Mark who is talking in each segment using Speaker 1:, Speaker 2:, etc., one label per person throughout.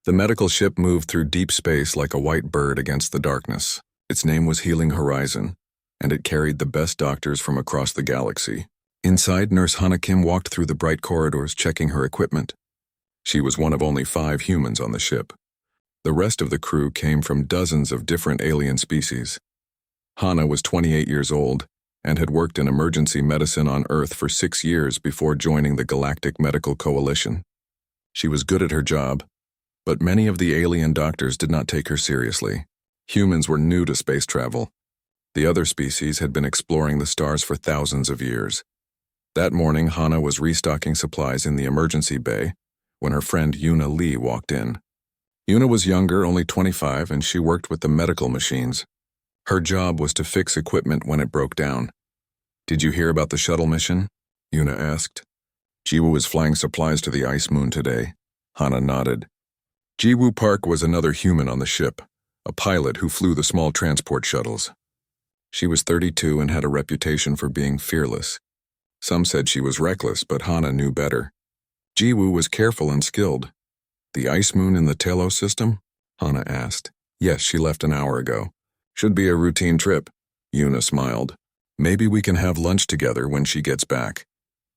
Speaker 1: The medical ship moved through deep space like a white bird against the darkness. Its name was Healing Horizon, and it carried the best doctors from across the galaxy. Inside, Nurse Hana Kim walked through the bright corridors checking her equipment. She was one of only 5 humans on the ship. The rest of the crew came from dozens of different alien species. Hana was 28 years old and had worked in emergency medicine on Earth for 6 years before joining the Galactic Medical Coalition. She was good at her job, but many of the alien doctors did not take her seriously. Humans were new to space travel. The other species had been exploring the stars for thousands of years. That morning, Hana was restocking supplies in the emergency bay when her friend Yuna Lee walked in. Yuna was younger, only 25, and she worked with the medical machines. Her job was to fix equipment when it broke down. "Did you hear about the shuttle mission?" Yuna asked. "Jiwoo is flying supplies to the ice moon today." Hana nodded. Jiwoo Park was another human on the ship, a pilot who flew the small transport shuttles. She was 32 and had a reputation for being fearless. Some said she was reckless, but Hana knew better. Jiwoo was careful and skilled. "The ice moon in the Telos system?" Hana asked. "Yes, she left an hour ago. Should be a routine trip." Yuna smiled. "Maybe we can have lunch together when she gets back."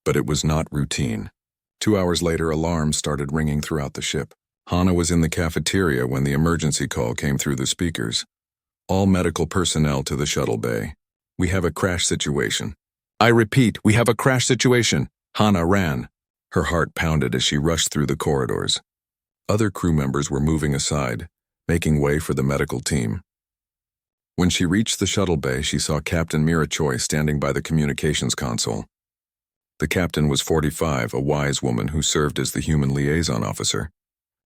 Speaker 1: But it was not routine. 2 hours later, alarms started ringing throughout the ship. Hana was in the cafeteria when the emergency call came through the speakers. "All medical personnel to the shuttle bay. We have a crash situation." "I repeat, we have a crash situation." Hana ran. Her heart pounded as she rushed through the corridors. Other crew members were moving aside, making way for the medical team. When she reached the shuttle bay, she saw Captain Mira Choi standing by the communications console. The captain was 45, a wise woman who served as the human liaison officer.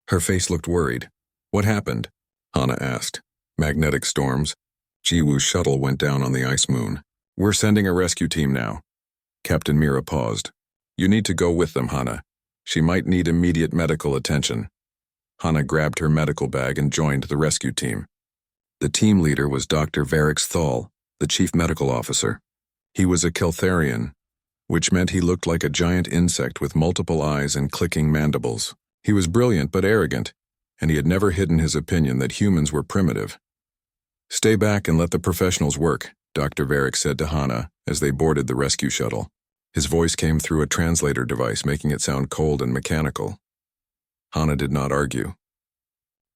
Speaker 1: Her face looked worried. "What happened?" Hana asked. "Magnetic storms. Jiwoo's shuttle went down on the ice moon. We're sending a rescue team now." Captain Mira paused. "You need to go with them, Hana. She might need immediate medical attention." Hana grabbed her medical bag and joined the rescue team. The team leader was Dr. Varix Thal, the chief medical officer. He was a Keltharian, which meant he looked like a giant insect with multiple eyes and clicking mandibles. He was brilliant but arrogant, and he had never hidden his opinion that humans were primitive. "Stay back and let the professionals work," Dr. Varix said to Hana as they boarded the rescue shuttle. His voice came through a translator device, making it sound cold and mechanical. Hana did not argue.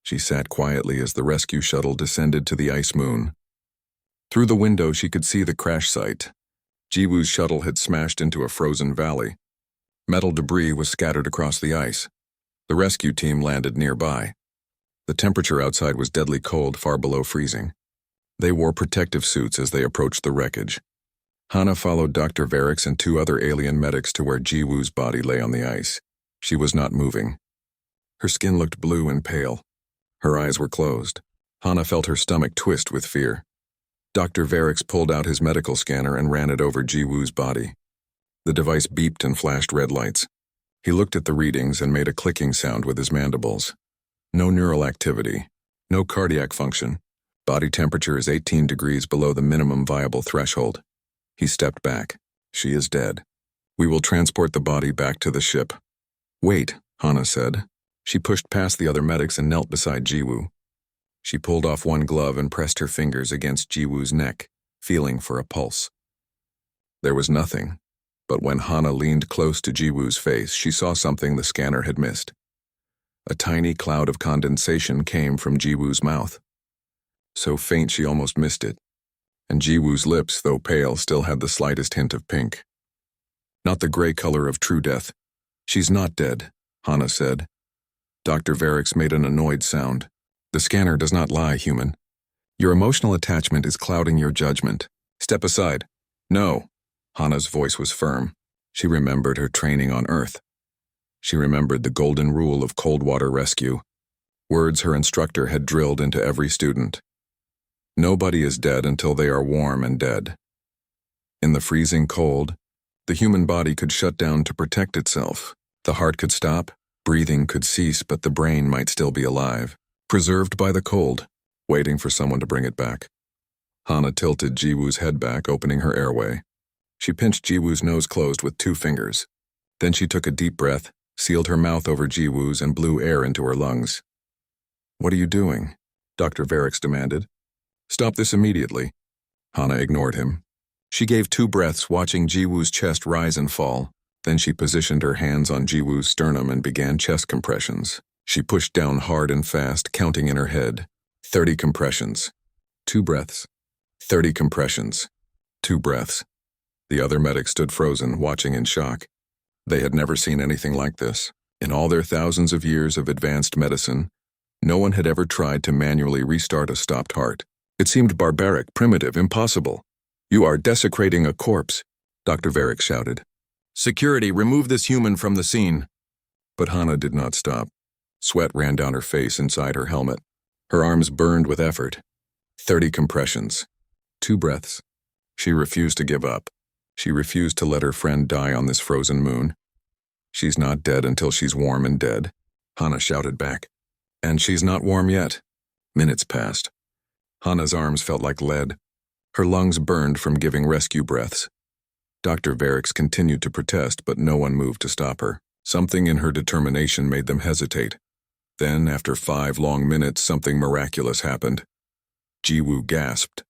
Speaker 1: She sat quietly as the rescue shuttle descended to the ice moon. Through the window, she could see the crash site. Jiwoo's shuttle had smashed into a frozen valley. Metal debris was scattered across the ice. The rescue team landed nearby. The temperature outside was deadly cold, far below freezing. They wore protective suits as they approached the wreckage. Hana followed Dr. Varix and 2 other alien medics to where Jiwoo's body lay on the ice. She was not moving. Her skin looked blue and pale. Her eyes were closed. Hana felt her stomach twist with fear. Dr. Varix pulled out his medical scanner and ran it over Jiwoo's body. The device beeped and flashed red lights. He looked at the readings and made a clicking sound with his mandibles. No neural activity. No cardiac function. Body temperature is 18 degrees below the minimum viable threshold. He stepped back. "She is dead. We will transport the body back to the ship." "Wait," Hana said. She pushed past the other medics and knelt beside Jiwoo. She pulled off one glove and pressed her fingers against Jiwoo's neck, feeling for a pulse. There was nothing, but when Hana leaned close to Jiwoo's face, she saw something the scanner had missed. A tiny cloud of condensation came from Jiwoo's mouth. So faint she almost missed it, and Jiwoo's lips, though pale, still had the slightest hint of pink. Not the gray color of true death. "She's not dead," Hana said. Dr. Varix made an annoyed sound. "The scanner does not lie, human. Your emotional attachment is clouding your judgment. Step aside." "No." Hana's voice was firm. She remembered her training on Earth. She remembered the golden rule of cold water rescue, words her instructor had drilled into every student. Nobody is dead until they are warm and dead. In the freezing cold, the human body could shut down to protect itself. The heart could stop, breathing could cease, but the brain might still be alive, preserved by the cold, waiting for someone to bring it back. Hana tilted Jiwoo's head back, opening her airway. She pinched Jiwoo's nose closed with 2 fingers. Then she took a deep breath, sealed her mouth over Jiwoo's, and blew air into her lungs. What are you doing? Dr. Varix demanded. Stop this immediately. Hana ignored him. She gave 2 breaths, watching Jiwoo's chest rise and fall. Then she positioned her hands on Jiwoo's sternum and began chest compressions. She pushed down hard and fast, counting in her head. 30 compressions. 2 breaths. 30 compressions. 2 breaths. The other medics stood frozen, watching in shock. They had never seen anything like this. In all their thousands of years of advanced medicine, no one had ever tried to manually restart a stopped heart. It seemed barbaric, primitive, impossible. You are desecrating a corpse, Dr. Varix shouted. Security, remove this human from the scene. But Hana did not stop. Sweat ran down her face inside her helmet. Her arms burned with effort. 30 compressions. 2 breaths. She refused to give up. She refused to let her friend die on this frozen moon. She's not dead until she's warm and dead, Hana shouted back. And she's not warm yet. Minutes passed. Hana's arms felt like lead. Her lungs burned from giving rescue breaths. Dr. Varix continued to protest, but no one moved to stop her. Something in her determination made them hesitate. Then, after 5 long minutes, something miraculous happened. Jiwoo gasped.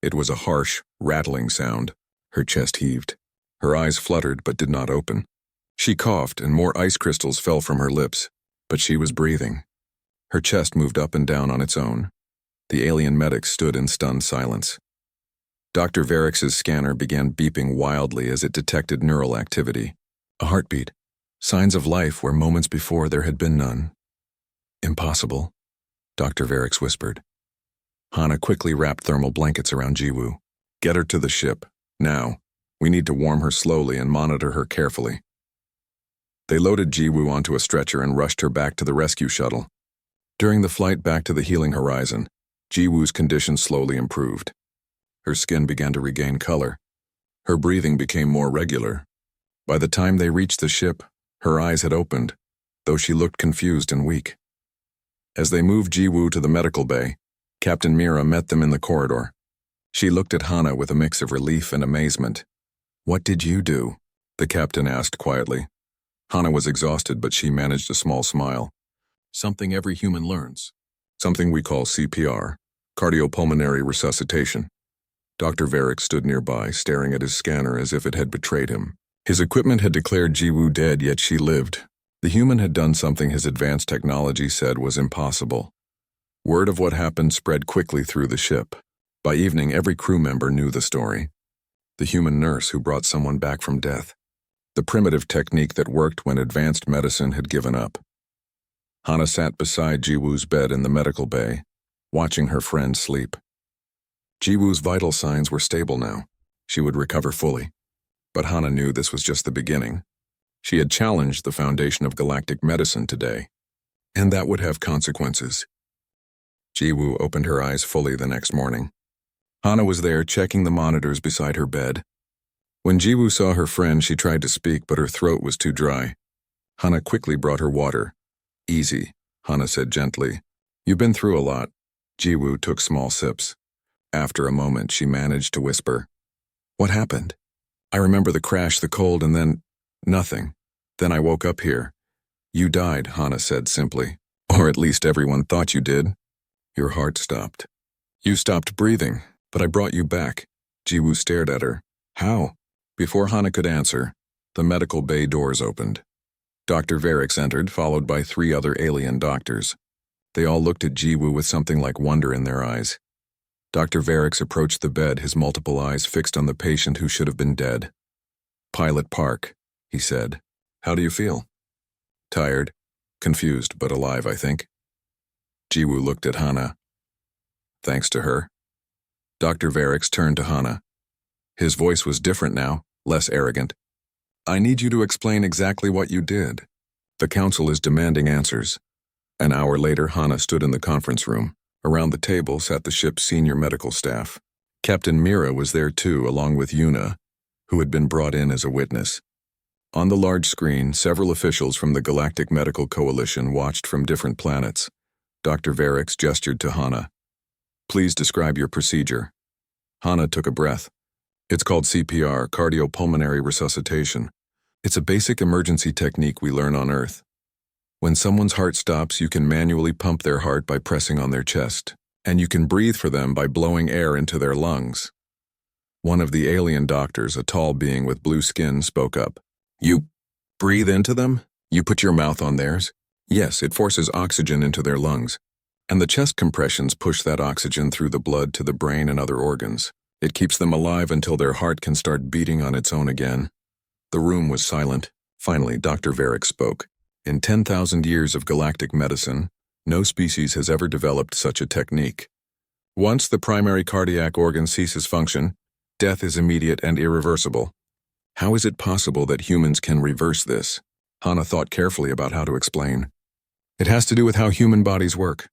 Speaker 1: It was a harsh, rattling sound. Her chest heaved. Her eyes fluttered but did not open. She coughed and more ice crystals fell from her lips, but she was breathing. Her chest moved up and down on its own. The alien medics stood in stunned silence. Dr. Varix's scanner began beeping wildly as it detected neural activity. A heartbeat. Signs of life where moments before there had been none. Impossible, Dr. Varix whispered. Hana quickly wrapped thermal blankets around Jiwoo. Get her to the ship, now. We need to warm her slowly and monitor her carefully. They loaded Jiwoo onto a stretcher and rushed her back to the rescue shuttle. During the flight back to the healing horizon, Jiwoo's condition slowly improved. Her skin began to regain color. Her breathing became more regular. By the time they reached the ship, her eyes had opened, though she looked confused and weak. As they moved Jiwoo to the medical bay, Captain Mira met them in the corridor. She looked at Hana with a mix of relief and amazement. What did you do? The captain asked quietly. Hana was exhausted, but she managed a small smile. Something every human learns. Something we call CPR, cardiopulmonary resuscitation. Dr. Varix stood nearby, staring at his scanner as if it had betrayed him. His equipment had declared Jiwoo dead, yet she lived. The human had done something his advanced technology said was impossible. Word of what happened spread quickly through the ship. By evening, every crew member knew the story. The human nurse who brought someone back from death. The primitive technique that worked when advanced medicine had given up. Hana sat beside Jiwoo's bed in the medical bay, watching her friend sleep. Jiwoo's vital signs were stable now. She would recover fully. But Hana knew this was just the beginning. She had challenged the foundation of galactic medicine today, and that would have consequences. Jiwoo opened her eyes fully the next morning. Hana was there checking the monitors beside her bed. When Jiwoo saw her friend, she tried to speak, but her throat was too dry. Hana quickly brought her water. Easy, Hana said gently. You've been through a lot. Jiwoo took small sips. After a moment, she managed to whisper. What happened? I remember the crash, the cold, and then nothing. Then I woke up here. You died, Hana said simply. Or at least everyone thought you did. Your heart stopped. You stopped breathing, but I brought you back. Jiwoo stared at her. How? Before Hana could answer, the medical bay doors opened. Dr. Varix entered, followed by 3 other alien doctors. They all looked at Jiwoo with something like wonder in their eyes. Dr. Varix approached the bed, his multiple eyes fixed on the patient who should have been dead. Pilot Park, he said. How do you feel? Tired, confused, but alive, I think. Jiwoo looked at Hana. Thanks to her. Dr. Varix turned to Hana. His voice was different now, less arrogant. I need you to explain exactly what you did. The council is demanding answers. An hour later, Hana stood in the conference room. Around the table sat the ship's senior medical staff. Captain Mira was there too, along with Yuna, who had been brought in as a witness. On the large screen, several officials from the Galactic Medical Coalition watched from different planets. Dr. Varix gestured to Hana. Please describe your procedure. Hana took a breath. It's called CPR, cardiopulmonary resuscitation. It's a basic emergency technique we learn on Earth. When someone's heart stops, you can manually pump their heart by pressing on their chest, and you can breathe for them by blowing air into their lungs. One of the alien doctors, a tall being with blue skin, spoke up. You breathe into them? You put your mouth on theirs? Yes, it forces oxygen into their lungs, and the chest compressions push that oxygen through the blood to the brain and other organs. It keeps them alive until their heart can start beating on its own again. The room was silent. Finally, Dr. Varick spoke. In 10,000 years of galactic medicine, no species has ever developed such a technique. Once the primary cardiac organ ceases function, death is immediate and irreversible. How is it possible that humans can reverse this? Hannah thought carefully about how to explain. It has to do with how human bodies work.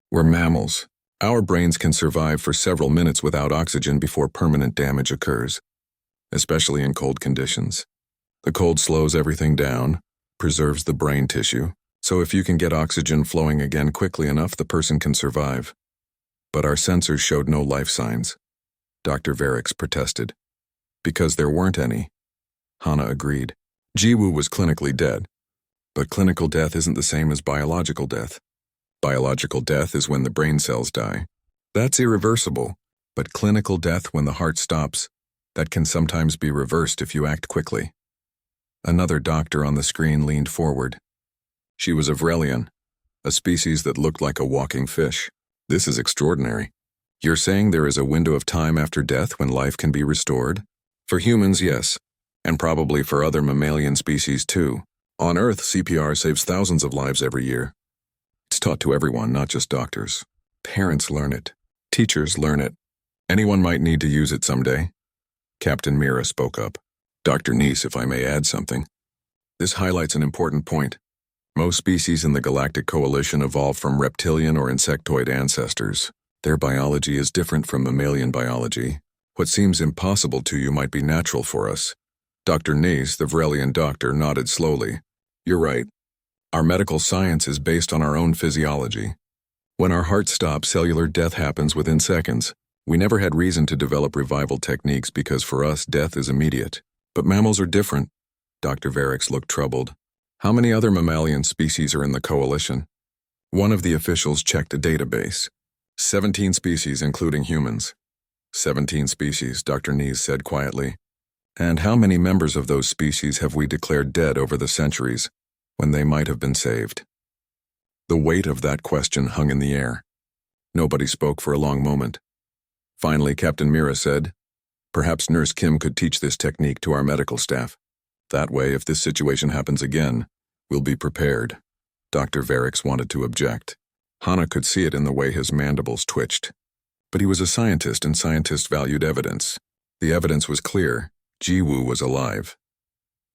Speaker 1: We're mammals. Our brains can survive for several minutes without oxygen before permanent damage occurs, especially in cold conditions. The cold slows everything down, preserves the brain tissue, so if you can get oxygen flowing again quickly enough, the person can survive. But our sensors showed no life signs. Dr. Varick protested. Because there weren't any. Hannah agreed. Jiwoo was clinically dead. But clinical death isn't the same as biological death. Biological death is when the brain cells die. That's irreversible. But clinical death, when the heart stops, that can sometimes be reversed if you act quickly. Another doctor on the screen leaned forward. She was a Vrelian, a species that looked like a walking fish. This is extraordinary. You're saying there is a window of time after death when life can be restored? For humans, yes, and probably for other mammalian species too. On Earth, CPR saves thousands of lives every year. It's taught to everyone, not just doctors. Parents learn it. Teachers learn it. Anyone might need to use it someday. Captain Mira spoke up. Dr. Neese, if I may add something. This highlights an important point. Most species in the Galactic Coalition evolved from reptilian or insectoid ancestors. Their biology is different from mammalian biology. What seems impossible to you might be natural for us. Dr. Neese, the Vrelian doctor, nodded slowly. You're right. Our medical science is based on our own physiology. When our heart stops, cellular death happens within seconds. We never had reason to develop revival techniques because for us, death is immediate. But mammals are different. Dr. Varick looked troubled. How many other mammalian species are in the coalition? One of the officials checked a database. 17 species, including humans. 17 species, Dr. Neese said quietly. And how many members of those species have we declared dead over the centuries, when they might have been saved? The weight of that question hung in the air. Nobody spoke for a long moment. Finally, Captain Mira said, Perhaps Nurse Kim could teach this technique to our medical staff. That way, if this situation happens again, we'll be prepared. Dr. Varick wanted to object. Hannah could see it in the way his mandibles twitched. But he was a scientist, and scientists valued evidence. The evidence was clear. Jiwoo was alive.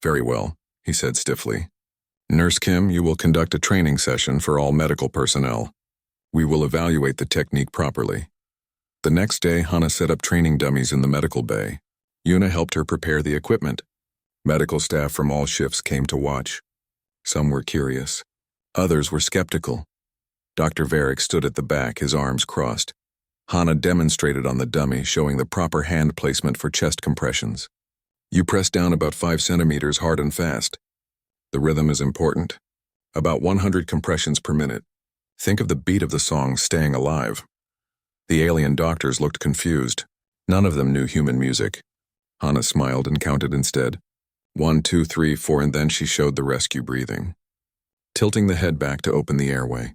Speaker 1: Very well, he said stiffly. Nurse Kim, you will conduct a training session for all medical personnel. We will evaluate the technique properly. The next day, Hannah set up training dummies in the medical bay. Yuna helped her prepare the equipment. Medical staff from all shifts came to watch. Some were curious. Others were skeptical. Dr. Varick stood at the back, his arms crossed. Hannah demonstrated on the dummy, showing the proper hand placement for chest compressions. You press down about 5 centimeters hard and fast. The rhythm is important. About 100 compressions per minute. Think of the beat of the song staying alive. The alien doctors looked confused. None of them knew human music. Hannah smiled and counted instead. 1, 2, 3, 4, and then she showed the rescue breathing. Tilting the head back to open the airway.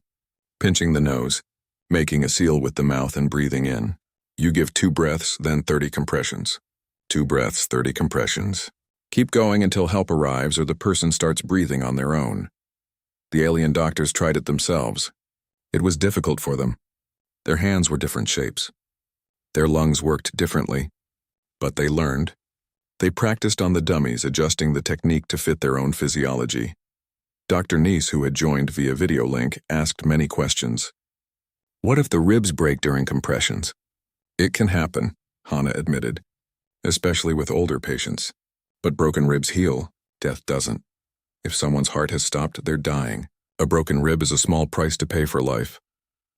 Speaker 1: Pinching the nose. Making a seal with the mouth and breathing in. You give 2 breaths, then 30 compressions. 2 breaths, 30 compressions. Keep going until help arrives or the person starts breathing on their own. The alien doctors tried it themselves. It was difficult for them. Their hands were different shapes. Their lungs worked differently. But they learned. They practiced on the dummies, adjusting the technique to fit their own physiology. Dr. Neese, who had joined via video link, asked many questions. What if the ribs break during compressions? It can happen, Hannah admitted, especially with older patients. But broken ribs heal, death doesn't. If someone's heart has stopped, they're dying. A broken rib is a small price to pay for life.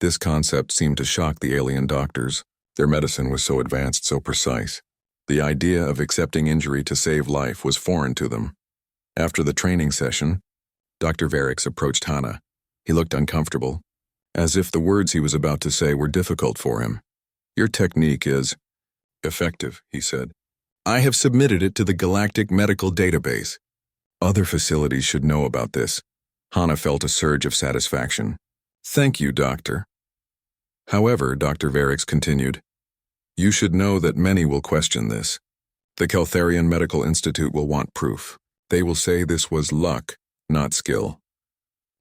Speaker 1: This concept seemed to shock the alien doctors. Their medicine was so advanced, so precise. The idea of accepting injury to save life was foreign to them. After the training session, Dr. Varix approached Hana. He looked uncomfortable, as if the words he was about to say were difficult for him. "Your technique is effective," he said. "I have submitted it to the Galactic Medical Database. Other facilities should know about this." Hana felt a surge of satisfaction. "Thank you, Doctor." However, Dr. Varix continued, "You should know that many will question this. The Keltharian Medical Institute will want proof. They will say this was luck, not skill."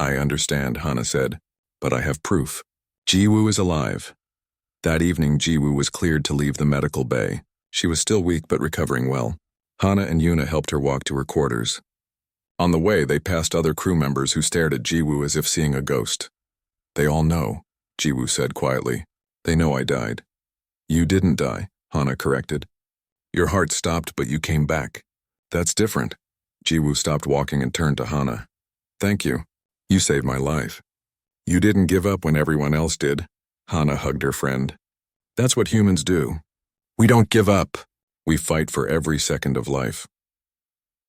Speaker 1: "I understand," Hana said, "but I have proof. Jiwoo is alive." That evening, Jiwoo was cleared to leave the medical bay. She was still weak but recovering well. Hana and Yuna helped her walk to her quarters. On the way, they passed other crew members who stared at Jiwoo as if seeing a ghost. "They all know," Jiwoo said quietly. "They know I died." "You didn't die," Hana corrected. "Your heart stopped, but you came back. That's different." Jiwoo stopped walking and turned to Hana. "Thank you. You saved my life. You didn't give up when everyone else did." Hana hugged her friend. "That's what humans do. We don't give up. We fight for every second of life."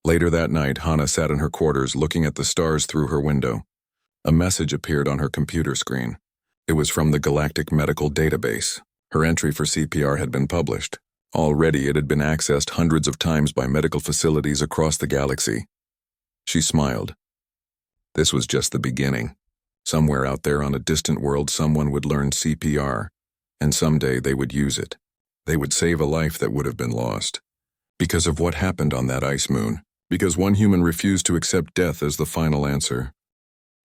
Speaker 1: Later that night, Hana sat in her quarters looking at the stars through her window. A message appeared on her computer screen. It was from the Galactic Medical Database. Her entry for CPR had been published. Already it had been accessed hundreds of times by medical facilities across the galaxy. She smiled. This was just the beginning. Somewhere out there on a distant world, someone would learn CPR, and someday they would use it. They would save a life that would have been lost. Because of what happened on that ice moon. Because one human refused to accept death as the final answer.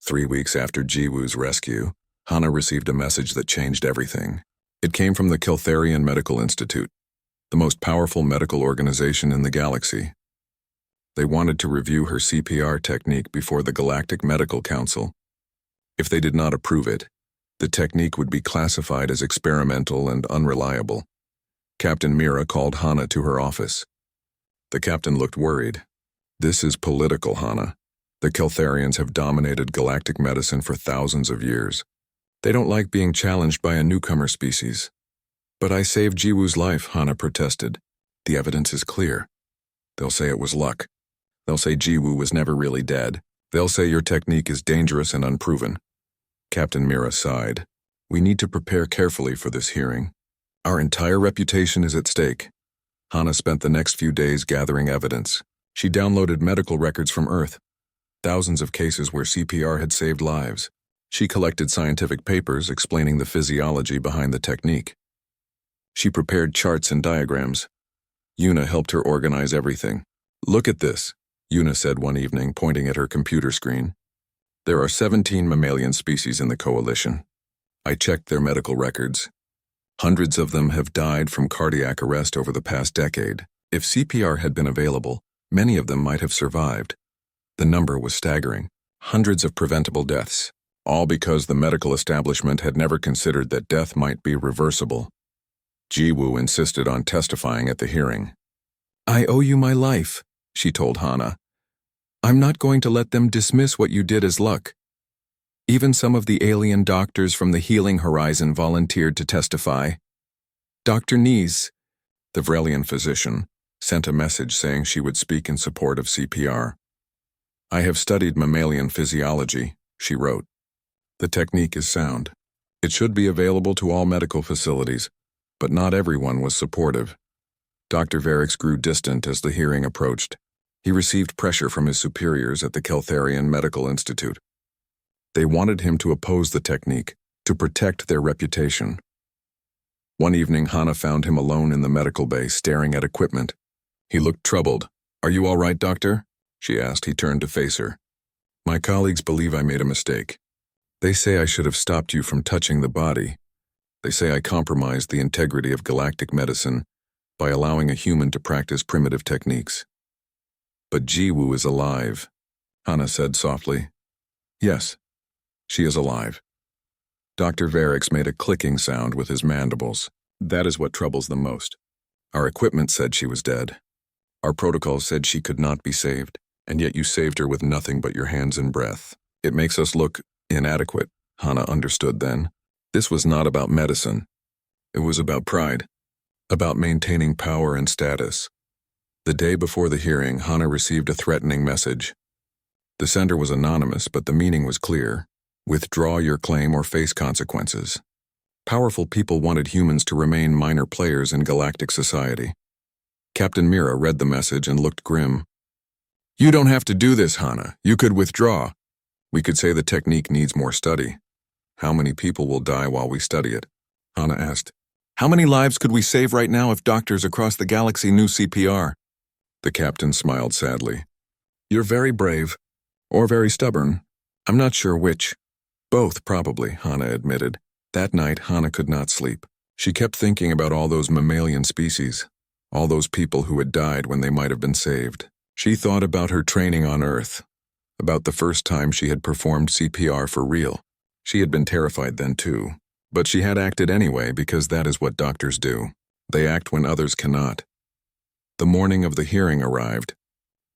Speaker 1: 3 weeks after Jiwoo's rescue, Hana received a message that changed everything. It came from the Keltharian Medical Institute, the most powerful medical organization in the galaxy. They wanted to review her CPR technique before the Galactic Medical Council. If they did not approve it, the technique would be classified as experimental and unreliable. Captain Mira called Hana to her office. The captain looked worried. "This is political, Hana. The Keltharians have dominated galactic medicine for thousands of years. They don't like being challenged by a newcomer species." "But I saved Jiwoo's life," Hana protested. "The evidence is clear. They'll say it was luck. They'll say Jiwoo was never really dead. They'll say your technique is dangerous and unproven." Captain Mira sighed. "We need to prepare carefully for this hearing. Our entire reputation is at stake." Hana spent the next few days gathering evidence. She downloaded medical records from Earth, thousands of cases where CPR had saved lives. She collected scientific papers explaining the physiology behind the technique. She prepared charts and diagrams. Yuna helped her organize everything. "Look at this," Yuna said one evening, pointing at her computer screen. "There are 17 mammalian species in the coalition. I checked their medical records. Hundreds of them have died from cardiac arrest over the past decade. If CPR had been available, many of them might have survived. The number was staggering. Hundreds of preventable deaths, all because the medical establishment had never considered that death might be reversible." Jiwoo insisted on testifying at the hearing. "I owe you my life," she told Hana. "I'm not going to let them dismiss what you did as luck." Even some of the alien doctors from the Healing Horizon volunteered to testify. Dr. Nees, the Vrelian physician, sent a message saying she would speak in support of CPR. "I have studied mammalian physiology," she wrote. "The technique is sound. It should be available to all medical facilities, but not everyone was supportive." Dr. Varix grew distant as the hearing approached. He received pressure from his superiors at the Keltharian Medical Institute. They wanted him to oppose the technique, to protect their reputation. One evening, Hana found him alone in the medical bay, staring at equipment. He looked troubled. "Are you all right, doctor?" she asked. He turned to face her. "My colleagues believe I made a mistake. They say I should have stopped you from touching the body. They say I compromised the integrity of galactic medicine by allowing a human to practice primitive techniques." "But Jiwoo is alive," Hana said softly. "Yes, she is alive." Dr. Varix made a clicking sound with his mandibles. "That is what troubles them most. Our equipment said she was dead. Our protocol said she could not be saved, and yet you saved her with nothing but your hands and breath. It makes us look inadequate." Hana understood then. This was not about medicine. It was about pride, about maintaining power and status. The day before the hearing, Hana received a threatening message. The sender was anonymous, but the meaning was clear. Withdraw your claim or face consequences. Powerful people wanted humans to remain minor players in galactic society. Captain Mira read the message and looked grim. You don't have to do this, Hana. You could withdraw. We could say the technique needs more study. How many people will die while we study it? Hana asked. How many lives could we save right now if doctors across the galaxy knew CPR? The captain smiled sadly. You're very brave. Or very stubborn. I'm not sure which. Both, probably, Hana admitted. That night, Hana could not sleep. She kept thinking about all those mammalian species, all those people who had died when they might have been saved. She thought about her training on Earth, about the first time she had performed CPR for real. She had been terrified then too, but she had acted anyway because that is what doctors do. They act when others cannot. The morning of the hearing arrived.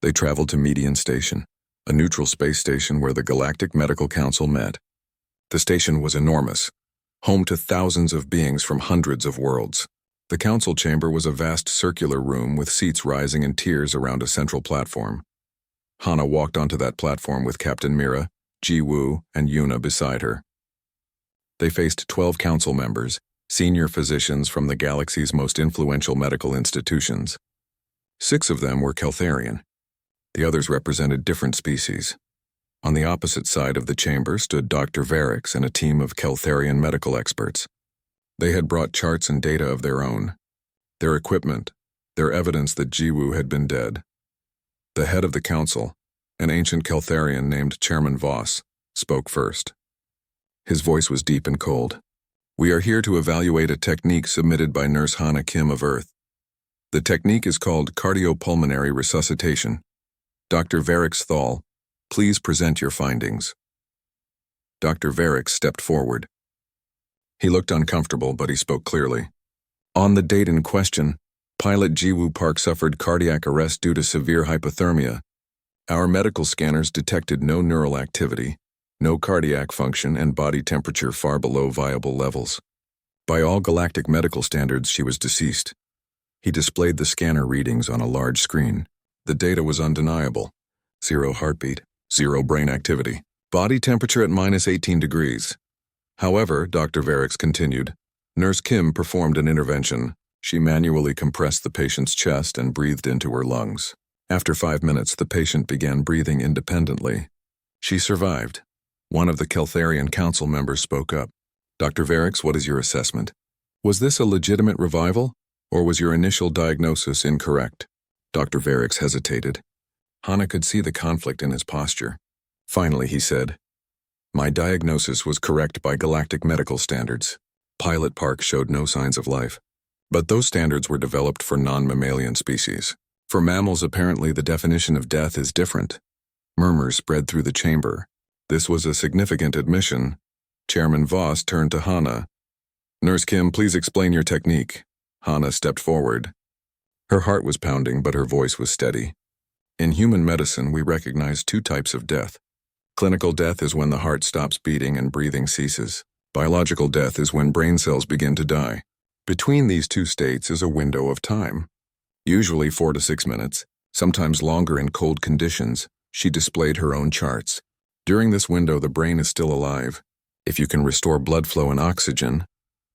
Speaker 1: They traveled to Median Station, a neutral space station where the Galactic Medical Council met. The station was enormous, home to thousands of beings from hundreds of worlds. The council chamber was a vast circular room with seats rising in tiers around a central platform. Hana walked onto that platform with Captain Mira, Ji-Woo, and Yuna beside her. They faced 12 council members, senior physicians from the galaxy's most influential medical institutions. 6 of them were Keltharian. The others represented different species. On the opposite side of the chamber stood Dr. Varix and a team of Keltharian medical experts. They had brought charts and data of their own, their equipment, their evidence that Ji-Woo had been dead. The head of the council, an ancient Keltharian named Chairman Voss, spoke first. His voice was deep and cold. We are here to evaluate a technique submitted by Nurse Hana Kim of Earth. The technique is called cardiopulmonary resuscitation. Dr. Varix Thal, please present your findings. Dr. Varix stepped forward. He looked uncomfortable, but he spoke clearly. On the date in question, pilot Ji-Woo Park suffered cardiac arrest due to severe hypothermia. Our medical scanners detected no neural activity, no cardiac function, and body temperature far below viable levels. By all galactic medical standards, she was deceased. He displayed the scanner readings on a large screen. The data was undeniable. 0 heartbeat, 0 brain activity, body temperature at -18 degrees. However, Dr. Varix continued, Nurse Kim performed an intervention. She manually compressed the patient's chest and breathed into her lungs. After 5 minutes, the patient began breathing independently. She survived. One of the Keltharian council members spoke up. Dr. Varix, what is your assessment? Was this a legitimate revival, or was your initial diagnosis incorrect? Dr. Varix hesitated. Hana could see the conflict in his posture. Finally, he said, My diagnosis was correct by galactic medical standards. Pilot Park showed no signs of life. But those standards were developed for non-mammalian species. For mammals, apparently the definition of death is different. Murmurs spread through the chamber. This was a significant admission. Chairman Voss turned to Hana. Nurse Kim, please explain your technique. Hana stepped forward. Her heart was pounding, but her voice was steady. In human medicine, we recognize 2 types of death. Clinical death is when the heart stops beating and breathing ceases. Biological death is when brain cells begin to die. Between these 2 states is a window of time. Usually 4 to 6 minutes, sometimes longer in cold conditions. She displayed her own charts. During this window, the brain is still alive. If you can restore blood flow and oxygen,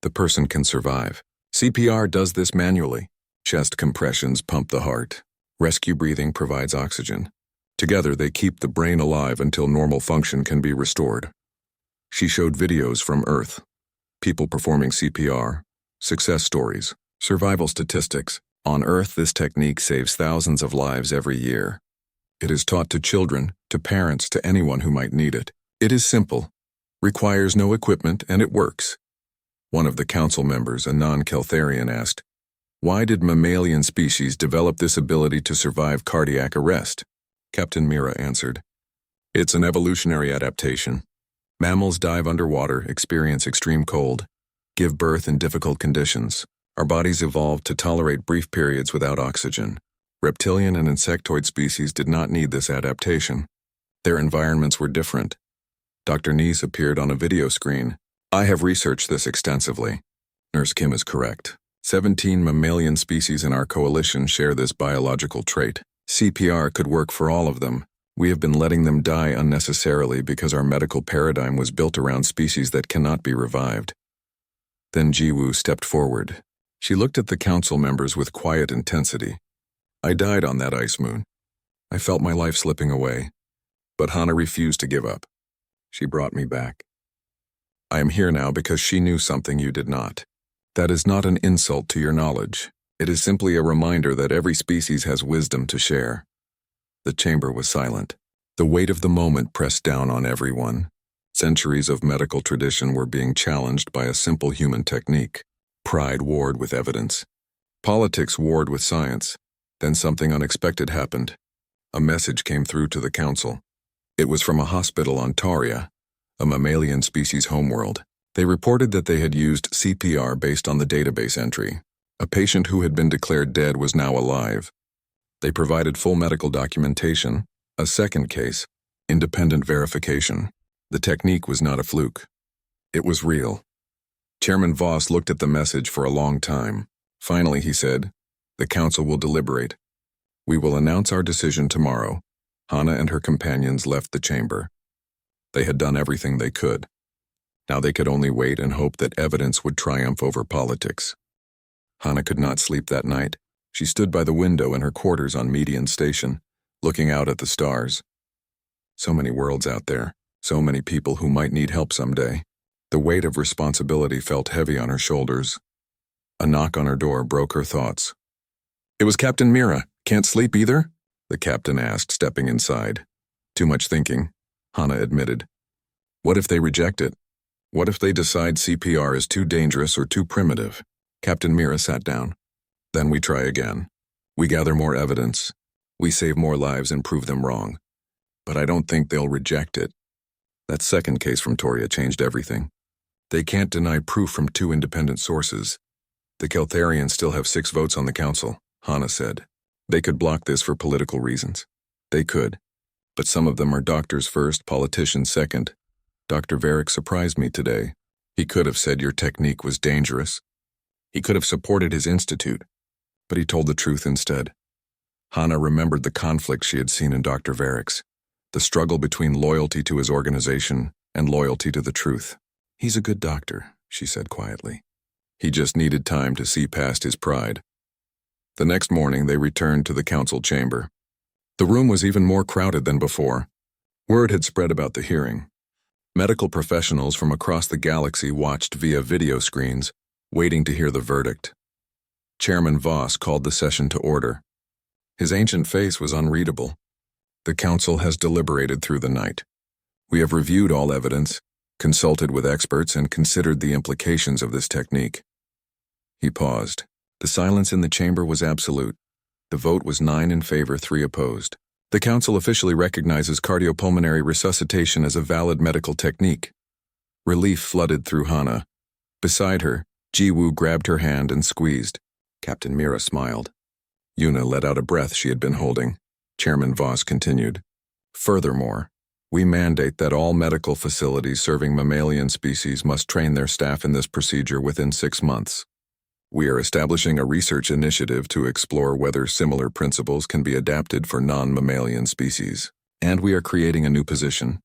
Speaker 1: the person can survive. CPR does this manually. Chest compressions pump the heart. Rescue breathing provides oxygen. Together, they keep the brain alive until normal function can be restored. She showed videos from Earth, people performing CPR, success stories, survival statistics. On Earth, this technique saves thousands of lives every year. It is taught to children, to parents, to anyone who might need it. It is simple, requires no equipment, and it works. One of the council members, a non-Keltharian, asked, Why did mammalian species develop this ability to survive cardiac arrest? Captain Mira answered, It's an evolutionary adaptation. Mammals dive underwater, experience extreme cold, give birth in difficult conditions. Our bodies evolved to tolerate brief periods without oxygen. Reptilian and insectoid species did not need this adaptation. Their environments were different. Dr. Neese appeared on a video screen. I have researched this extensively. Nurse Kim is correct. 17 mammalian species in our coalition share this biological trait. CPR could work for all of them. We have been letting them die unnecessarily because our medical paradigm was built around species that cannot be revived. Then Jiwoo stepped forward. She looked at the council members with quiet intensity. I died on that ice moon. I felt my life slipping away. But Hana refused to give up. She brought me back. I am here now because she knew something you did not. That is not an insult to your knowledge. It is simply a reminder that every species has wisdom to share. The chamber was silent. The weight of the moment pressed down on everyone. Centuries of medical tradition were being challenged by a simple human technique. Pride warred with evidence. Politics warred with science. Then something unexpected happened. A message came through to the council. It was from a hospital on Taria, a mammalian species homeworld. They reported that they had used CPR based on the database entry. A patient who had been declared dead was now alive. They provided full medical documentation, a second case, independent verification. The technique was not a fluke. It was real. Chairman Voss looked at the message for a long time. Finally, he said, "The council will deliberate. We will announce our decision tomorrow." Hana and her companions left the chamber. They had done everything they could. Now they could only wait and hope that evidence would triumph over politics. Hana could not sleep that night. She stood by the window in her quarters on Median Station, looking out at the stars. So many worlds out there, so many people who might need help someday. The weight of responsibility felt heavy on her shoulders. A knock on her door broke her thoughts. "It was Captain Mira. Can't sleep either?" the captain asked, stepping inside. "Too much thinking," Hana admitted. "What if they reject it? What if they decide CPR is too dangerous or too primitive?" Captain Mira sat down. "Then we try again. We gather more evidence. We save more lives and prove them wrong. But I don't think they'll reject it." That second case from Toria changed everything. They can't deny proof from 2 independent sources. The Keltharians still have 6 votes on the council, Hana said. They could block this for political reasons. They could. But some of them are doctors first, politicians second. Dr. Varick surprised me today. He could have said your technique was dangerous. He could have supported his institute. But he told the truth instead. Hana remembered the conflict she had seen in Dr. Varick's. The struggle between loyalty to his organization and loyalty to the truth. "He's a good doctor," she said quietly. He just needed time to see past his pride. The next morning, they returned to the council chamber. The room was even more crowded than before. Word had spread about the hearing. Medical professionals from across the galaxy watched via video screens, waiting to hear the verdict. Chairman Voss called the session to order. His ancient face was unreadable. "The council has deliberated through the night. We have reviewed all evidence, consulted with experts, and considered the implications of this technique." He paused. The silence in the chamber was absolute. The vote was 9 in favor, 3 opposed. The council officially recognizes cardiopulmonary resuscitation as a valid medical technique. Relief flooded through Hana. Beside her, Jiwoo grabbed her hand and squeezed. Captain Mira smiled. Yuna let out a breath she had been holding. Chairman Voss continued. "Furthermore, we mandate that all medical facilities serving mammalian species must train their staff in this procedure within 6 months. We are establishing a research initiative to explore whether similar principles can be adapted for non-mammalian species. And we are creating a new position,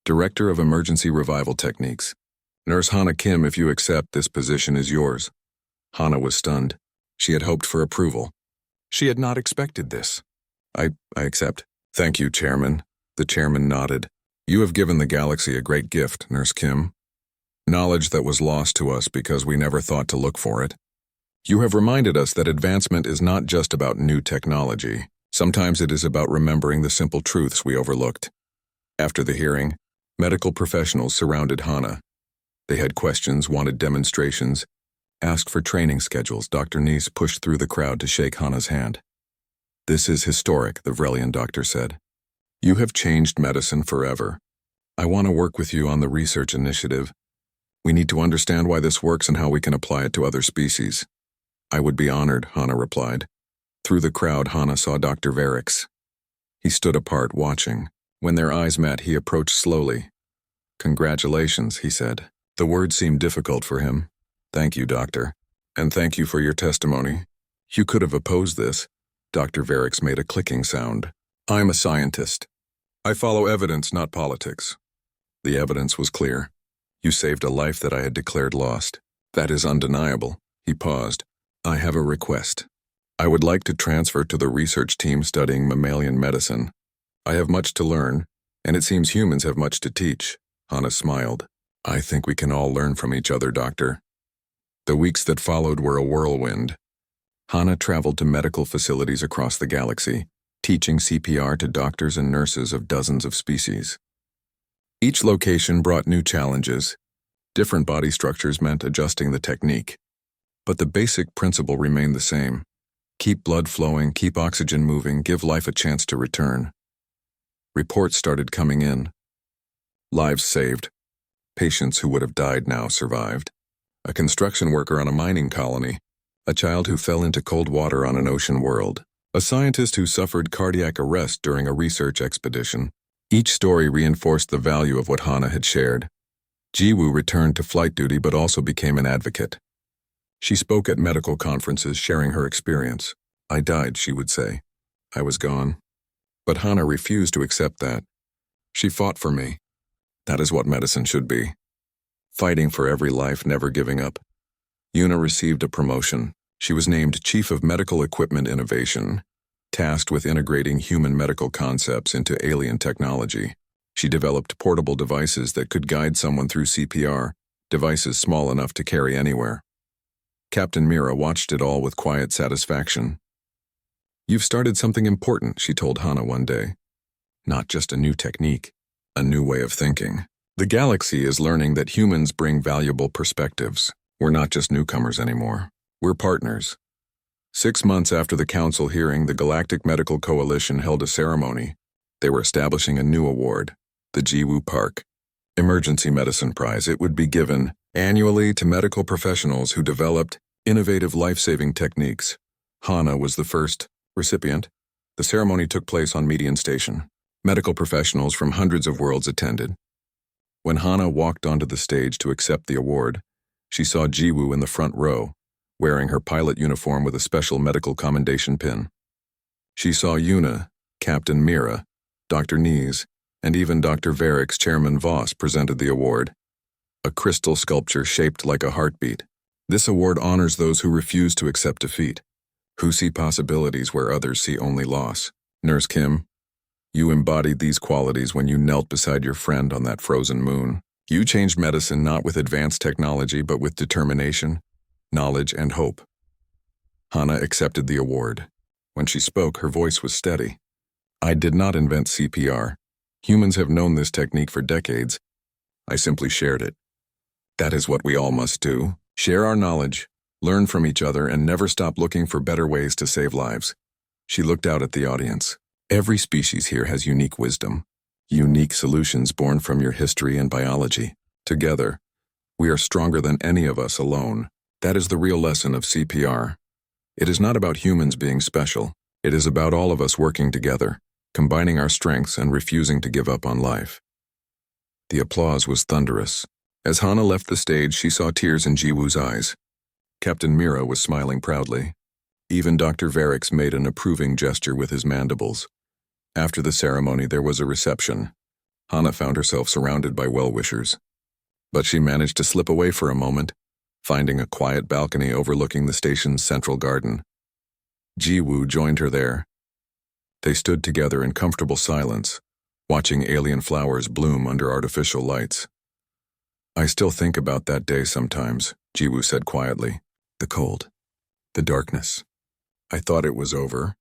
Speaker 1: Director of Emergency Revival Techniques. Nurse Hana Kim, if you accept, this position is yours." Hana was stunned. She had hoped for approval. She had not expected this. I accept. "Thank you, Chairman." The chairman nodded. "You have given the galaxy a great gift, Nurse Kim. Knowledge that was lost to us because we never thought to look for it. You have reminded us that advancement is not just about new technology. Sometimes it is about remembering the simple truths we overlooked." After the hearing, medical professionals surrounded Hana. They had questions, wanted demonstrations, asked for training schedules. Dr. Neese pushed through the crowd to shake Hana's hand. "This is historic," the Vrelian doctor said. "You have changed medicine forever. I want to work with you on the research initiative. We need to understand why this works and how we can apply it to other species." "I would be honored," Hana replied. Through the crowd, Hana saw Dr. Varick's. He stood apart, watching. When their eyes met, he approached slowly. "Congratulations," he said. The word seemed difficult for him. "Thank you, doctor. And thank you for your testimony. You could have opposed this." Dr. Varick's made a clicking sound. "I'm a scientist. I follow evidence, not politics. The evidence was clear. You saved a life that I had declared lost. That is undeniable. He paused. I have a request. I would like to transfer to the research team studying mammalian medicine. I have much to learn, and it seems humans have much to teach. Hana smiled. I think we can all learn from each other, Doctor. The weeks that followed were a whirlwind. Hana traveled to medical facilities across the galaxy, teaching CPR to doctors and nurses of dozens of species. Each location brought new challenges. Different body structures meant adjusting the technique. But the basic principle remained the same. Keep blood flowing, keep oxygen moving, give life a chance to return. Reports started coming in. Lives saved. Patients who would have died now survived. A construction worker on a mining colony. A child who fell into cold water on an ocean world. A scientist who suffered cardiac arrest during a research expedition. Each story reinforced the value of what Hana had shared. Jiwoo returned to flight duty but also became an advocate. She spoke at medical conferences sharing her experience. I died, she would say. I was gone. But Hana refused to accept that. She fought for me. That is what medicine should be. Fighting for every life, never giving up. Yuna received a promotion. She was named Chief of Medical Equipment Innovation, tasked with integrating human medical concepts into alien technology. She developed portable devices that could guide someone through CPR, devices small enough to carry anywhere. Captain Mira watched it all with quiet satisfaction. You've started something important, she told Hana one day. Not just a new technique, a new way of thinking. The galaxy is learning that humans bring valuable perspectives. We're not just newcomers anymore. We're partners. 6 months after the council hearing, the Galactic Medical Coalition held a ceremony. They were establishing a new award, the Jiwoo Park Emergency Medicine Prize. It would be given annually to medical professionals who developed innovative life-saving techniques. Hana was the first recipient. The ceremony took place on Median Station. Medical professionals from hundreds of worlds attended. When Hana walked onto the stage to accept the award, she saw Jiwoo in the front row, wearing her pilot uniform with a special medical commendation pin. She saw Yuna, Captain Mira, Dr. Nees, and even Dr. Varick's Chairman Voss presented the award. A crystal sculpture shaped like a heartbeat. This award honors those who refuse to accept defeat, who see possibilities where others see only loss. Nurse Kim, you embodied these qualities when you knelt beside your friend on that frozen moon. You changed medicine not with advanced technology but with determination, knowledge, and hope. Hana accepted the award. When she spoke, her voice was steady. I did not invent CPR. Humans have known this technique for decades. I simply shared it. That is what we all must do. Share our knowledge, learn from each other, and never stop looking for better ways to save lives. She looked out at the audience. Every species here has unique wisdom, unique solutions born from your history and biology. Together, we are stronger than any of us alone. That is the real lesson of CPR. It is not about humans being special. It is about all of us working together, combining our strengths and refusing to give up on life. The applause was thunderous. As Hana left the stage, she saw tears in Jiwoo's eyes. Captain Mira was smiling proudly. Even Dr. Varick made an approving gesture with his mandibles. After the ceremony, there was a reception. Hana found herself surrounded by well-wishers. But she managed to slip away for a moment, finding a quiet balcony overlooking the station's central garden. Jiwoo joined her there. They stood together in comfortable silence, watching alien flowers bloom under artificial lights. I still think about that day sometimes, Jiwoo said quietly. The cold, the darkness. I thought it was over.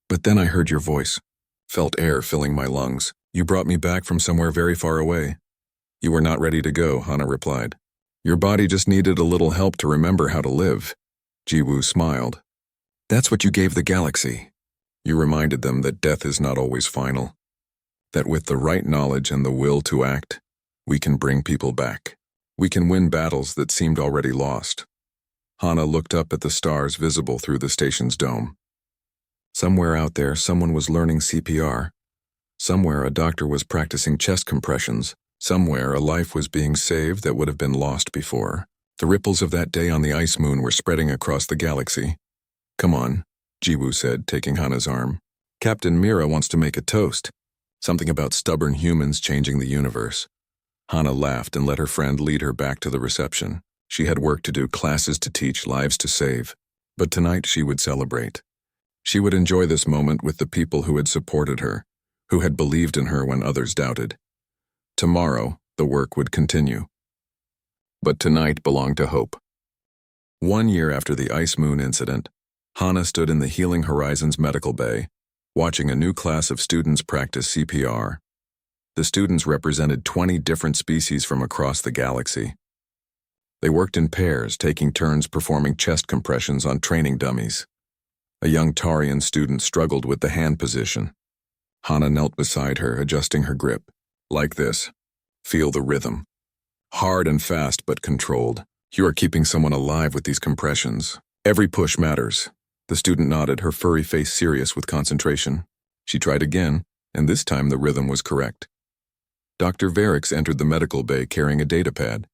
Speaker 1: But then I heard your voice, felt air filling my lungs. You brought me back from somewhere very far away. You were not ready to go, Hana replied. Your body just needed a little help to remember how to live. Jiwoo smiled. That's what you gave the galaxy. You reminded them that death is not always final. That with the right knowledge and the will to act, we can bring people back. We can win battles that seemed already lost. Hana looked up at the stars visible through the station's dome. Somewhere out there, someone was learning CPR. Somewhere, a doctor was practicing chest compressions. Somewhere, a life was being saved that would have been lost before. The ripples of that day on the ice moon were spreading across the galaxy. Come on, Jiwoo said, taking Hana's arm. Captain Mira wants to make a toast. Something about stubborn humans changing the universe. Hana laughed and let her friend lead her back to the reception. She had work to do, classes to teach, lives to save. But tonight she would celebrate. She would enjoy this moment with the people who had supported her, who had believed in her when others doubted. Tomorrow, the work would continue. But tonight belonged to hope. 1 year after the Ice Moon incident, Hana stood in the Healing Horizons medical bay, watching a new class of students practice CPR. The students represented 20 different species from across the galaxy. They worked in pairs, taking turns performing chest compressions on training dummies. A young Tarian student struggled with the hand position. Hana knelt beside her, adjusting her grip. Like this. Feel the rhythm. Hard and fast, but controlled. You are keeping someone alive with these compressions. Every push matters. The student nodded, her furry face serious with concentration. She tried again, and this time the rhythm was correct. Dr. Varix entered the medical bay carrying a datapad.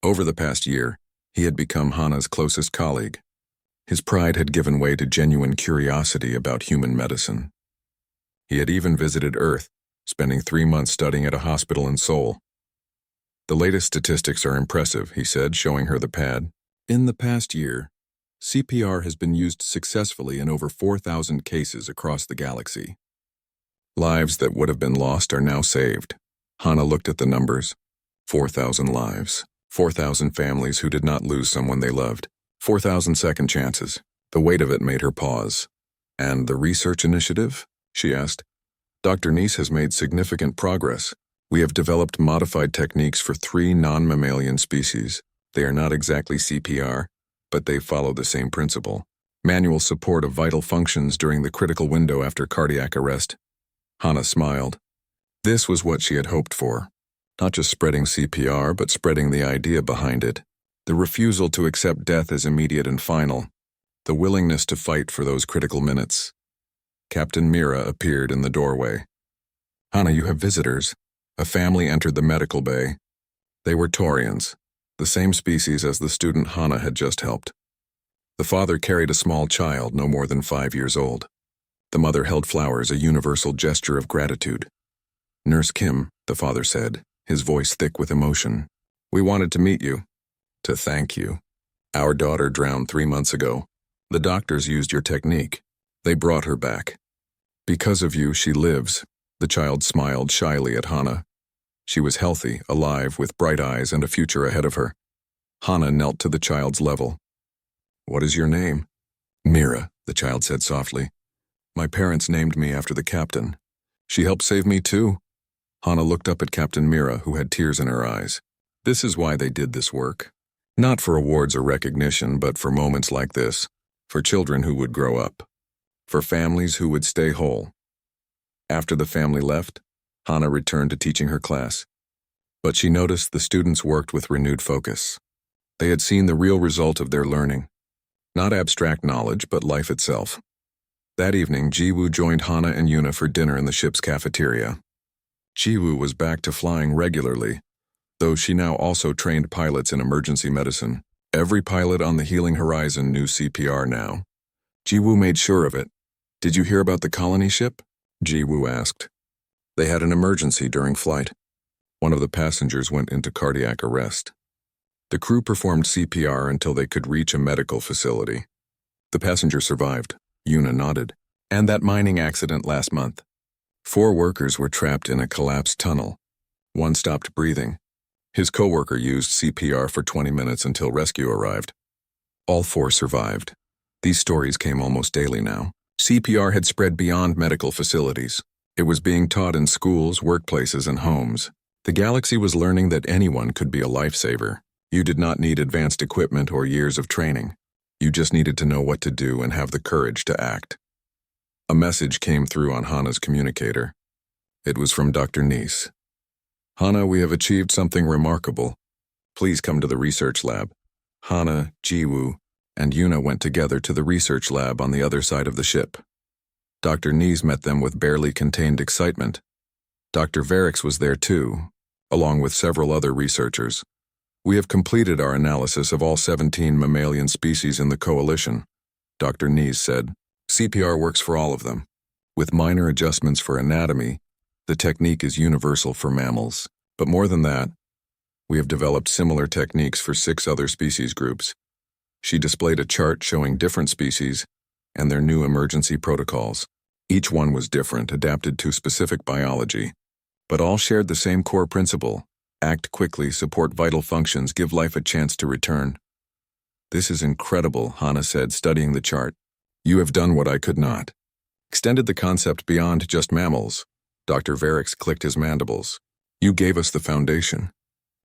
Speaker 1: Over the past year, he had become Hana's closest colleague. His pride had given way to genuine curiosity about human medicine. He had even visited Earth, spending 3 months studying at a hospital in Seoul. The latest statistics are impressive, he said, showing her the pad. In the past year, CPR has been used successfully in over 4,000 cases across the galaxy. Lives that would have been lost are now saved. Hana looked at the numbers. 4,000 lives. 4,000 families who did not lose someone they loved. 4,000 second chances. The weight of it made her pause. And the research initiative? She asked. Dr. Nice has made significant progress. We have developed modified techniques for 3 non-mammalian species. They are not exactly CPR, but they follow the same principle. Manual support of vital functions during the critical window after cardiac arrest. Hana smiled. This was what she had hoped for. Not just spreading CPR, but spreading the idea behind it. The refusal to accept death as immediate and final. The willingness to fight for those critical minutes. Captain Mira appeared in the doorway. Hana, you have visitors. A family entered the medical bay. They were Taurians, the same species as the student Hana had just helped. The father carried a small child, no more than 5 years old. The mother held flowers, a universal gesture of gratitude. Nurse Kim, the father said, his voice thick with emotion. We wanted to meet you. To thank you. Our daughter drowned 3 months ago. The doctors used your technique. They brought her back. Because of you, she lives. The child smiled shyly at Hana. She was healthy, alive, with bright eyes and a future ahead of her. Hana knelt to the child's level. What is your name? Mira, the child said softly. My parents named me after the captain. She helped save me too. Hana looked up at Captain Mira, who had tears in her eyes. This is why they did this work. Not for awards or recognition, but for moments like this. For children who would grow up. For families who would stay whole. After the family left, Hana returned to teaching her class. But she noticed the students worked with renewed focus. They had seen the real result of their learning. Not abstract knowledge, but life itself. That evening, Jiwoo joined Hana and Yuna for dinner in the ship's cafeteria. Jiwoo was back to flying regularly, though she now also trained pilots in emergency medicine. Every pilot on the Healing Horizon knew CPR now. Jiwoo made sure of it. Did you hear about the colony ship? Jiwoo asked. They had an emergency during flight. One of the passengers went into cardiac arrest. The crew performed CPR until they could reach a medical facility. The passenger survived. Yuna nodded. And that mining accident last month. 4 workers were trapped in a collapsed tunnel. One stopped breathing. His coworker used CPR for 20 minutes until rescue arrived. All 4 survived. These stories came almost daily now. CPR had spread beyond medical facilities. It was being taught in schools, workplaces, and homes. The galaxy was learning that anyone could be a lifesaver. You did not need advanced equipment or years of training. You just needed to know what to do and have the courage to act. A message came through on Hana's communicator. It was from Dr. Nice. Hana, we have achieved something remarkable. Please come to the research lab. Hana, Jiwoo, and Yuna went together to the research lab on the other side of the ship. Dr. Nice met them with barely contained excitement. Dr. Varix was there too, along with several other researchers. We have completed our analysis of all 17 mammalian species in the coalition, Dr. Nice said. CPR works for all of them. With minor adjustments for anatomy, The technique is universal for mammals, but more than that, we have developed similar techniques for 6 other species groups. She displayed a chart showing different species and their new emergency protocols. Each one was different, adapted to specific biology, but all shared the same core principle: act quickly, support vital functions, give life a chance to return. This is incredible, Hannah said, studying the chart. You have done what I could not. Extended the concept beyond just mammals. Dr. Varix clicked his mandibles. You gave us the foundation.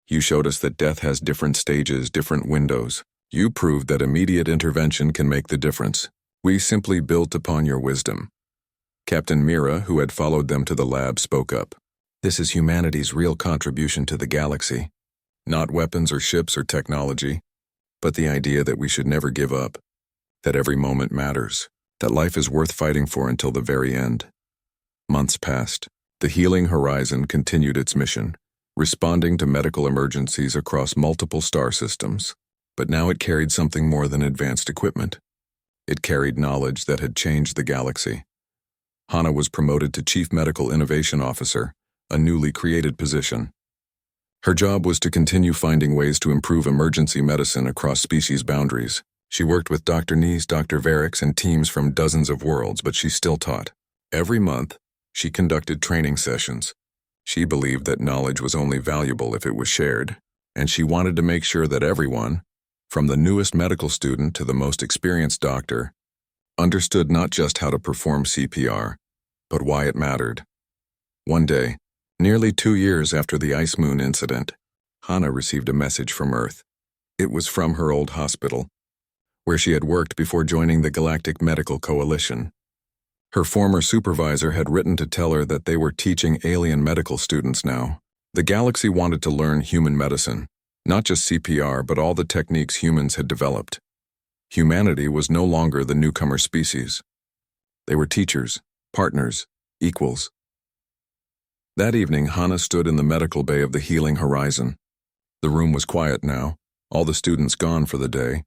Speaker 1: You showed us that death has different stages, different windows. You proved that immediate intervention can make the difference. We simply built upon your wisdom. Captain Mira, who had followed them to the lab, spoke up. This is humanity's real contribution to the galaxy. Not weapons or ships or technology, but the idea that we should never give up, that every moment matters, that life is worth fighting for until the very end. Months passed. The Healing Horizon continued its mission, responding to medical emergencies across multiple star systems. But now it carried something more than advanced equipment. It carried knowledge that had changed the galaxy. Hannah was promoted to Chief Medical Innovation Officer, a newly created position. Her job was to continue finding ways to improve emergency medicine across species boundaries. She worked with Dr. Nees, Dr. Varix, and teams from dozens of worlds, but she still taught. Every month, she conducted training sessions. She believed that knowledge was only valuable if it was shared, and she wanted to make sure that everyone, from the newest medical student to the most experienced doctor, understood not just how to perform CPR, but why it mattered. One day, nearly 2 years after the Ice Moon incident, Hannah received a message from Earth. It was from her old hospital, where she had worked before joining the Galactic Medical Coalition. Her former supervisor had written to tell her that they were teaching alien medical students now. The galaxy wanted to learn human medicine, not just CPR, but all the techniques humans had developed. Humanity was no longer the newcomer species. They were teachers, partners, equals. That evening, Hannah stood in the medical bay of the Healing Horizon. The room was quiet now, all the students gone for the day.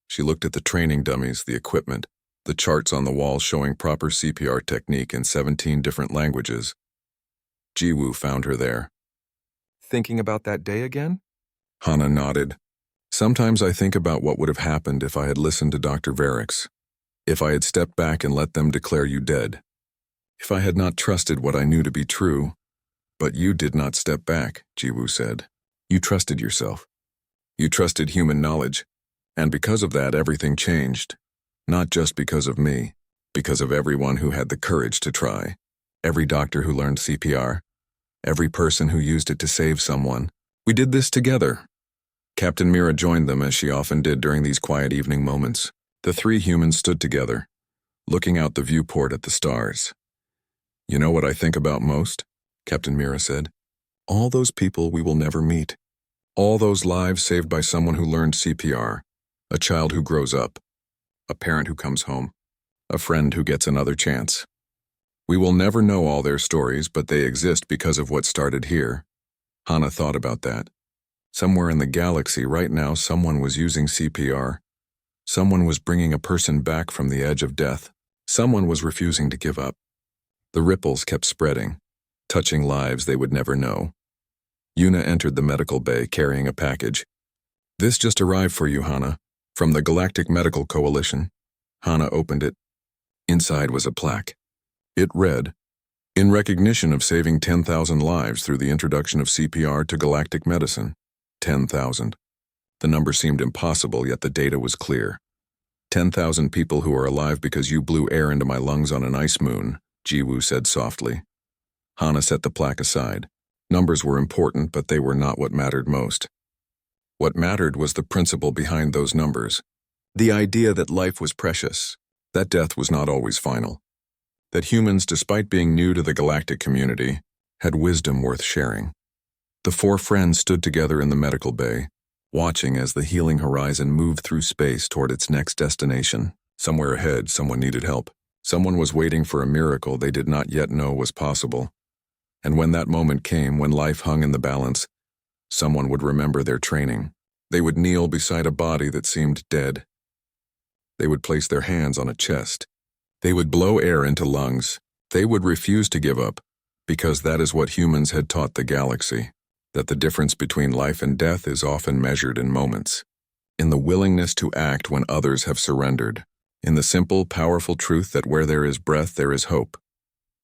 Speaker 1: She looked at the training dummies, the equipment, the charts on the wall showing proper CPR technique in 17 different languages. Jiwoo found her there. Thinking about that day again? Hannah nodded. Sometimes I think about what would have happened if I had listened to Dr. Varix, if I had stepped back and let them declare you dead, if I had not trusted what I knew to be true. But you did not step back, Jiwoo said. You trusted yourself. You trusted human knowledge, and because of that, everything changed. Not just because of me, because of everyone who had the courage to try. Every doctor who learned CPR, every person who used it to save someone. We did this together. Captain Mira joined them, as she often did during these quiet evening moments. The 3 humans stood together, looking out the viewport at the stars. You know what I think about most? Captain Mira said. All those people we will never meet. All those lives saved by someone who learned CPR. A child who grows up. A parent who comes home. A friend who gets another chance. We will never know all their stories, but they exist because of what started here. Hannah thought about that. Somewhere in the galaxy right now, someone was using CPR. Someone was bringing a person back from the edge of death. Someone was refusing to give up. The ripples kept spreading, touching lives they would never know. Yuna entered the medical bay carrying a package. This just arrived for you, Hannah, from the Galactic Medical Coalition. Hannah opened it. Inside was a plaque. It read, "In recognition of saving 10,000 lives through the introduction of CPR to galactic medicine." 10,000. The number seemed impossible, yet the data was clear. 10,000 people who are alive because you blew air into my lungs on an ice moon, Jiwoo said softly. Hannah set the plaque aside. Numbers were important, but they were not what mattered most. What mattered was the principle behind those numbers. The idea that life was precious, that death was not always final. That humans, despite being new to the galactic community, had wisdom worth sharing. The 4 friends stood together in the medical bay, watching as the Healing Horizon moved through space toward its next destination. Somewhere ahead, someone needed help. Someone was waiting for a miracle they did not yet know was possible. And when that moment came, when life hung in the balance, someone would remember their training. They would kneel beside a body that seemed dead. They would place their hands on a chest. They would blow air into lungs. They would refuse to give up, because that is what humans had taught the galaxy, that the difference between life and death is often measured in moments, in the willingness to act when others have surrendered, in the simple, powerful truth that where there is breath, there is hope.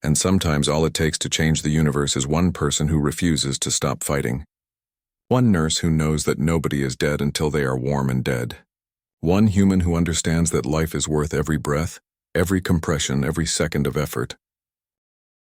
Speaker 1: And sometimes all it takes to change the universe is one person who refuses to stop fighting. One nurse who knows that nobody is dead until they are warm and dead. One human who understands that life is worth every breath, every compression, every second of effort.